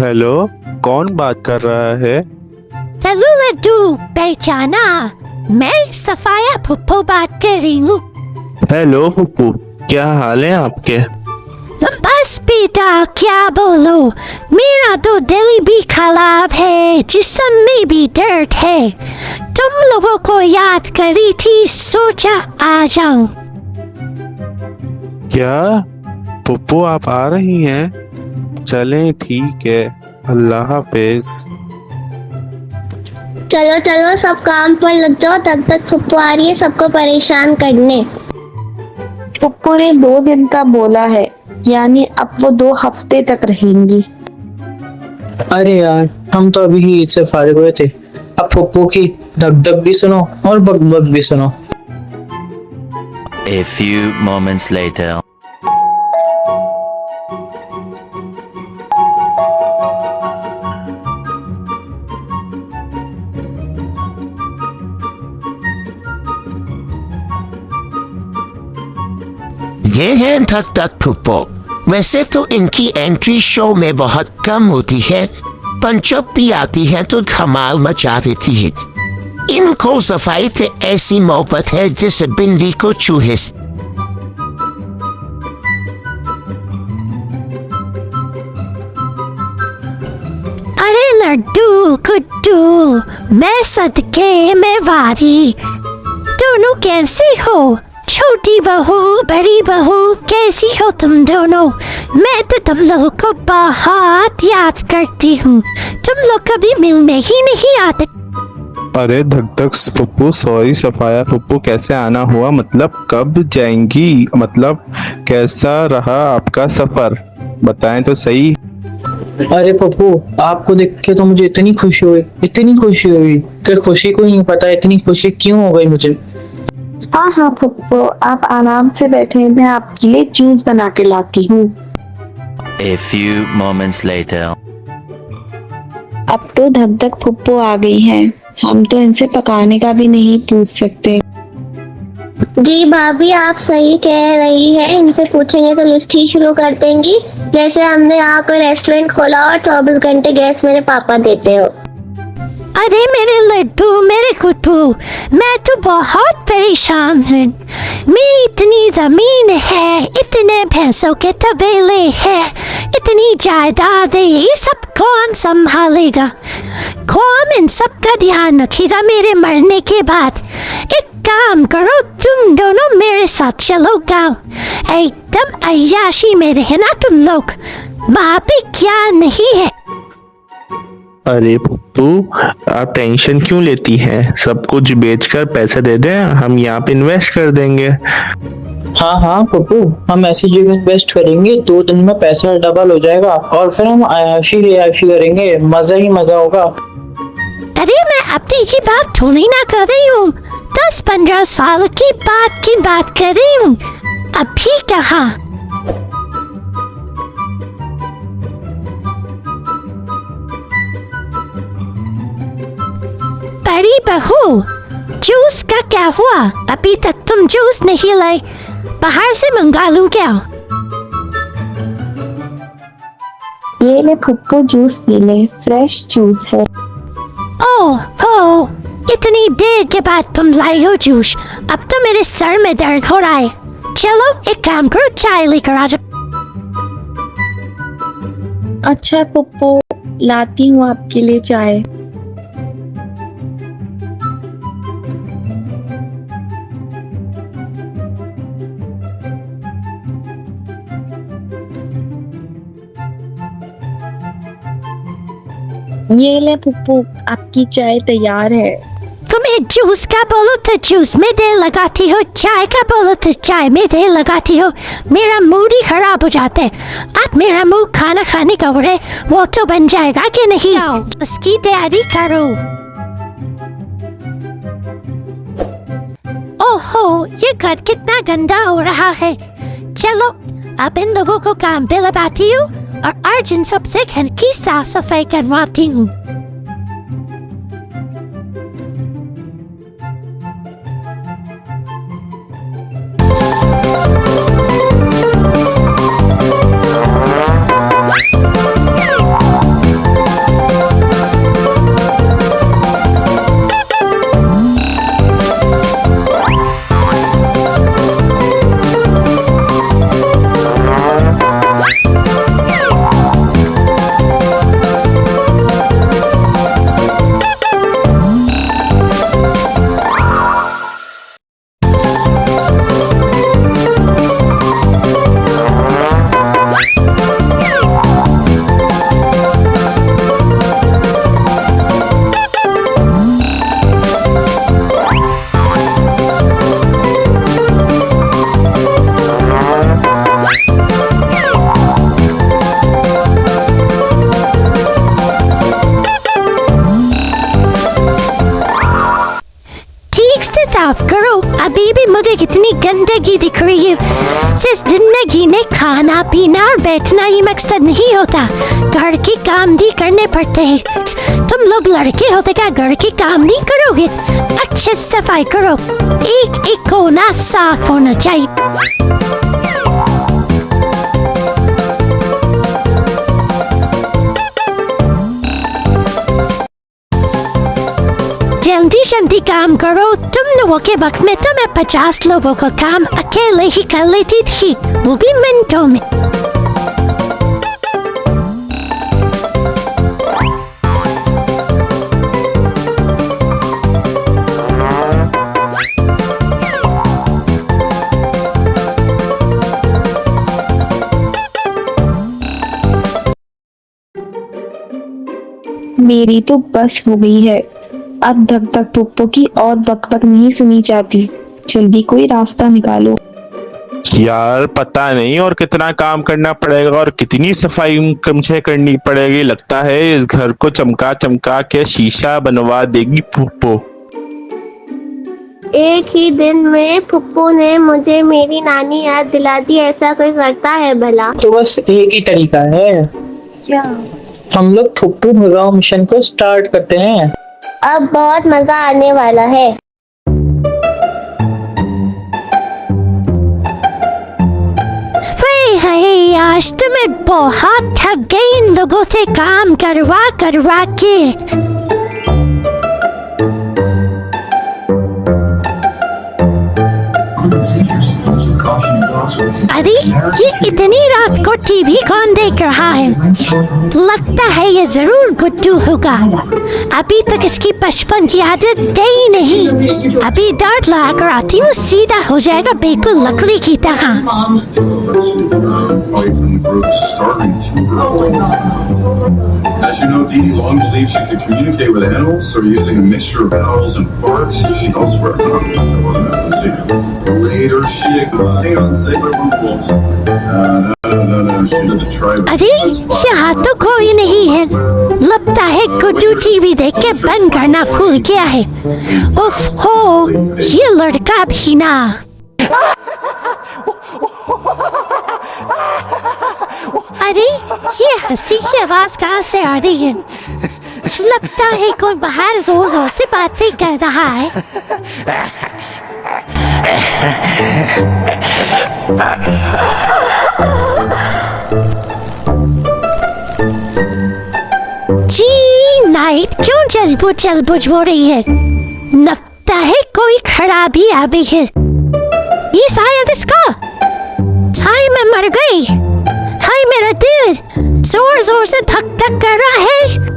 Hello, कौन बात कर रहा है? हेलो लड्डू, पहचाना? मैं सफाया फुप्पो बात कर रही हूँ। हेलो पप्पू, क्या हाल है आपके? बस बेटा क्या बोलो, मेरा तो दिल भी खराब है, जिस्म में भी दर्द है। तुम लोगों को याद करी थी, सोचा आ जाऊं। क्या पप्पू आप आ रही हैं? चलें ठीक है, अल्लाह हाफिज। चलो चलो सब काम पर लग जाओ, तब तक फुप्पो आ रही है सबको परेशान करने। पप्पू ने 2 दिन का बोला है, यानी अब वो 2 हफ्ते तक रहेंगी। अरे यार, हम तो अभी ही ईद से फारिग हुए थे। अब फुप्पू की धक धक भी सुनो और बक बक भी सुनो। A few moments later. ये है धक धक फुप्पो। वैसे तो इनकी एंट्री शो में बहुत कम होती है, पर जब भी आती है तो धमाल मचा देती है। इनको सफाई से ऐसी मोहब्बत है जिस बिल्ली को चूहे से। अरे लड्डू गुड्डू, मैं सदके में वारी, दोनों कैसी हो? छोटी बहू बड़ी बहू, कैसी हो तुम दोनों? मैं तो तुम लोगों को बहुत याद करती हूँ। तुम लोग कभी मिलने ही नहीं आते। अरे धक धक पप्पू, सॉरी सफाया पप्पू, कैसे आना हुआ? मतलब कब जाएंगी? मतलब कैसा रहा आपका सफर, बताएं तो सही। अरे पप्पू, आपको देख के तो मुझे इतनी खुशी हुई कि खुशी को ही नहीं पता इतनी खुशी क्यों हो गई मुझे। हाँ हाँ पप्पू, आप आराम से बैठे, मैं आपके लिए जूस बना के लाती हूँ। A few moments later. अब तो धक धक फुप्पो आ गई हैं, हम तो इनसे पकाने का भी नहीं पूछ सकते। जी भाभी, आप सही कह रही है, इनसे पूछेंगे तो लिस्ट ही शुरू कर देंगी, जैसे हमने यहाँ कोई रेस्टोरेंट खोला और 24 घंटे गैस मेरे पापा देते हो। अरे मेरे लड्डू मेरे गुड्डू, मैं तो बहुत परेशान हूँ। मेरी इतनी जमीन है, इतने भैंसों के तबेले हैं, इतनी जायदाद है, ये सब कौन संभालेगा? कौन इन सब का ध्यान रखेगा मेरे मरने के बाद? एक काम करो, तुम दोनों मेरे साथ चलो गाँव, एकदम अय्याशी में रहना तुम लोग, वहाँ पे क्या नहीं है। अरे पप्पू, आप टेंशन क्यों लेती हैं? सब कुछ बेचकर पैसे दे दें, हम यहाँ पे इन्वेस्ट कर देंगे। हाँ हाँ पप्पू, हम ऐसी जगह इन्वेस्ट करेंगे 2 दिन में पैसा डबल हो जाएगा और फिर हम आयाशी करेंगे, मजा ही मजा होगा। अरे मैं अपनी की बात थोड़ी ना कर रही हूँ, 10-15 साल की बात कर रही हूँ, अभी कहा। बड़ी बहू, जूस का क्या हुआ? अभी तक तुम जूस नहीं लाई, बाहर से मंगा लूं क्या? ये ले फुप्पो, जूस पी ले, फ्रेश जूस है। ओह, इतनी देर के बाद तुम लाई हो जूस, अब तो मेरे सर में दर्द हो रहा है। चलो एक काम करो, चाय लेकर आ जाओ। अच्छा पप्पू, लाती हूँ आपके लिए चाय। ये ले पुप्पू, आपकी चाय तैयार है। तुम्हें जूस का बोलो तो जूस में देर लगाती हो, चाय का बोलो तो चाय में देर लगाती हो। मेरा मूड ही खराब हो जाता है। अब मेरा मुंह खाना खाने का हो रहा है, वो तो बन जाएगा कि नहीं? उसकी तैयारी करो। ओहो, ये घर कितना गंदा हो रहा है। चलो अब इन लोगों को काम पे लगाती हूँ और अर्जुन सबसे घर की साफ सफाई करवाती हूँ। साफ करो। अभी भी मुझे कितनी गंदगी दिख रही है। इस जिंदगी में खाना पीना और बैठना ही मकसद नहीं होता, घर के काम भी करने पड़ते हैं। तुम लोग लड़के होते क्या घर के काम नहीं करोगे? अच्छे से सफाई करो, एक एक कोना साफ होना चाहिए। जल्दी जल्दी काम करो। तुम लोगों के वक्त में तो मैं 50 लोगों का काम अकेले ही कर लेती थी, वो भी मिनटों में। मेरी तो बस हो गई है। अब धक धक पुप्पो की और बकबक नहीं सुनी जाती। जल्दी कोई रास्ता निकालो। यार पता नहीं और कितना काम करना पड़ेगा और कितनी सफाई मुझे करनी पड़ेगी। लगता है इस घर को चमका चमका के शीशा बनवा देगी पुप्पो। एक ही दिन में पुप्पू ने मुझे मेरी नानी याद दिला दी। ऐसा कोई करता है भला? तो बस एक ही तरीका है, क्या? हम लोग फुप्पू भगाओ मिशन को स्टार्ट करते हैं। अब बहुत मजा आने वाला है। हाय, आज तो मैं बहुत थक गई इन लोगों से काम करवा करवा के। अरे ये इतनी रात को टीवी कौन देख रहा है? लगता है ये जरूर गुड्डू होगा। अभी तक इसकी बचपन की आदत गई नहीं। अभी डर लगा कर आती हूँ, सीधा हो जाएगा बिल्कुल लकड़ी की तरह। As you know, Dee Dee Long believes she could communicate with animals, so using a mixture of howls and barks, she calls for her confidence. I wasn't able to see her. Later, she hang on, say by one of the wolves. No, she had to try. अरे यहाँ तो कोई नहीं है। लगता है Guddu TV देख के बंद करना भूल गया है। उफ हो, ये लड़का भी ना। अरे ये हंसी की आवाज कहाँ से आ रही है? लगता है कोई बाहर जोर जोर से बातें कर रहा है। जी लाइट क्यों जलबुझ हो रही है? लगता है कोई खराबी आ गई है। ये शायद इसका हाय मैं मर गई। हाय मेरा दिल जोर जोर से धक धक कर रहा है।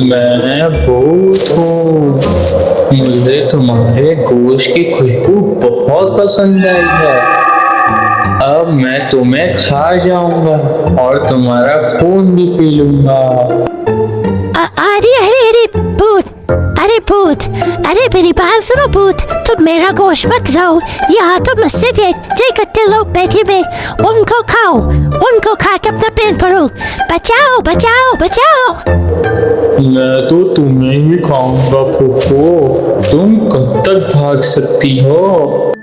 मैं भूत हूँ, मुझे तुम्हारे गोश्त की खुशबू बहुत पसंद आई है। अब मैं तुम्हें खा जाऊंगा और तुम्हारा खून भी पी लूंगा। भूत, अरे मेरी बात सुनो भूत, तुम मेरा गोश्त मत खाओ। यहाँ तो मुझसे जय करते लोग बैठे हुए, उनको खाओ, उनको खा के अपना पेट भरो। बचाओ बचाओ बचाओ। मैं तो तुम्हें ही खाऊंगा फूफो, तुम कब तक भाग सकती हो?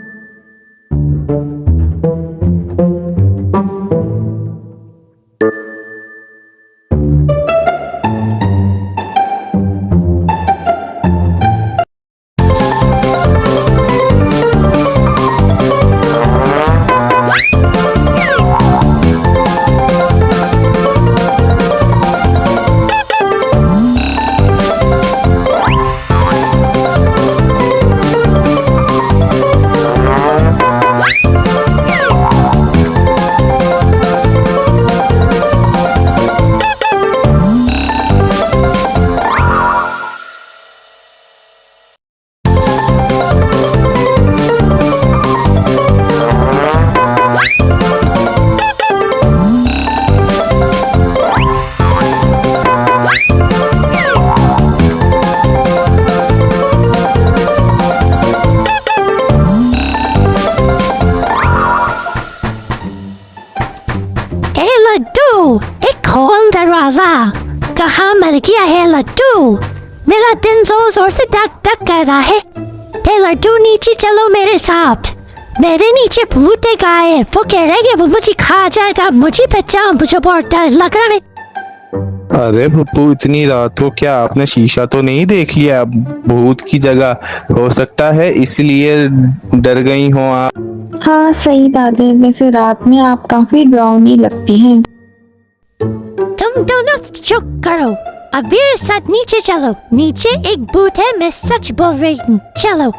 गया है लड्डू। मेरा दिन जोर जोर से धक धक कर रहा है। हे लड्डू नीचे चलो मेरे साथ। मेरे नीचे भूत एक आए, वो कह रहे हैं वो मुझे खा जाएगा। मुझे बचाओ, मुझे बहुत डर लग रहा है। अरे पप्पू, इतनी रात को क्या आपने शीशा तो नहीं देख लिया? भूत की जगह हो सकता है इसलिए डर गई हो आप। हाँ सही बात है, वैसे रात में आप काफी डरावनी लगती हैं। तुम दोनों चुप करो। अब मेरे साथ नीचे चलो। नीचे एक भूत है, मैं सच बोल रही हूँ। चलो।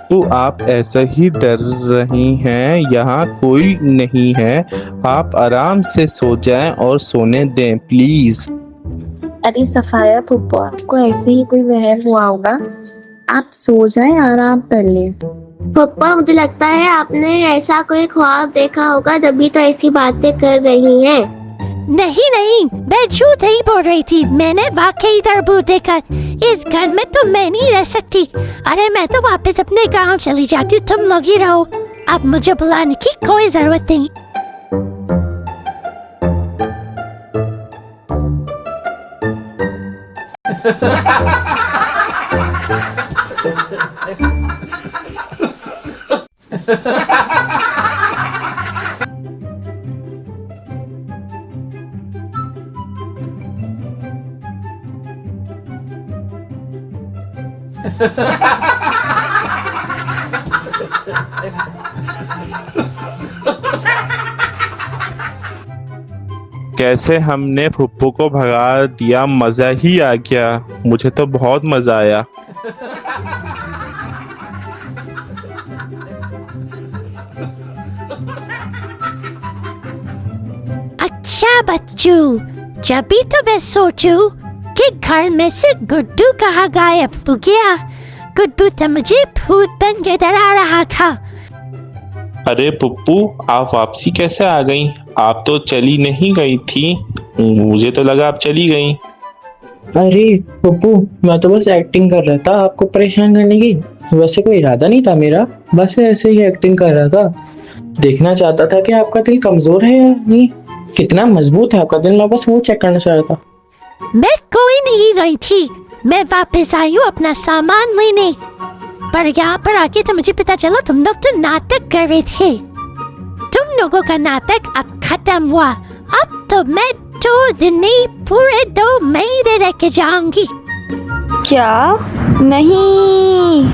तो आप ऐसा ही डर रही हैं, यहाँ कोई नहीं है। आप आराम से सो जाएं और सोने दें प्लीज। अरे सफाया फुप्पो, आपको ऐसे ही कोई वहम हुआ होगा। आप सो जाएं, आराम कर लें। पप्पा मुझे लगता है आपने ऐसा कोई ख्वाब देखा होगा, तभी तो ऐसी बातें कर रही हैं। नहीं नहीं, मैं झूठ नहीं बोल रही थी। मैंने वाकई इधर भूत देखा। इस घर में तो मैं नहीं रह सकती। अरे मैं तो वापस अपने गांव चली जाती हूँ, तुम लोग ही रहो। अब मुझे बुलाने की कोई जरूरत नहीं। कैसे हमने फुप्पू को भगा दिया, मजा ही आ गया। मुझे तो बहुत मजा आया। अच्छा बच्चू, जब भी तो मैं सोचूं कि घर में से गुड्डू कहाँ गायब हो गया। गुड्डू तो मुझे भूत बन के डरा रहा था। अरे पुप्पू, आप वापसी कैसे आ गई? आप तो चली नहीं गई थी। मुझे तो लगा आप चली गई। अरे पप्पू, मैं तो बस एक्टिंग कर रहा था आपको परेशान करने की। वैसे कोई इरादा नहीं था मेरा, बस ऐसे ही एक्टिंग कर रहा था। देखना चाहता था कि आपका दिल कमजोर है या नहीं, कितना मजबूत है आपका दिल, मैं बस वो चेक करना चाह रहा था। मैं कोई नहीं गई थी, मैं वापस आई हूँ अपना सामान लेने। पर यहाँ पर आके तो मुझे पता चला तुम लोग तो नाटक कर रहे थे। तुम लोगों का नाटक अब खत्म हुआ। अब तो मैं 2 दिन नहीं, पूरे 2 महीने रह के जाऊंगी। क्या? नहीं।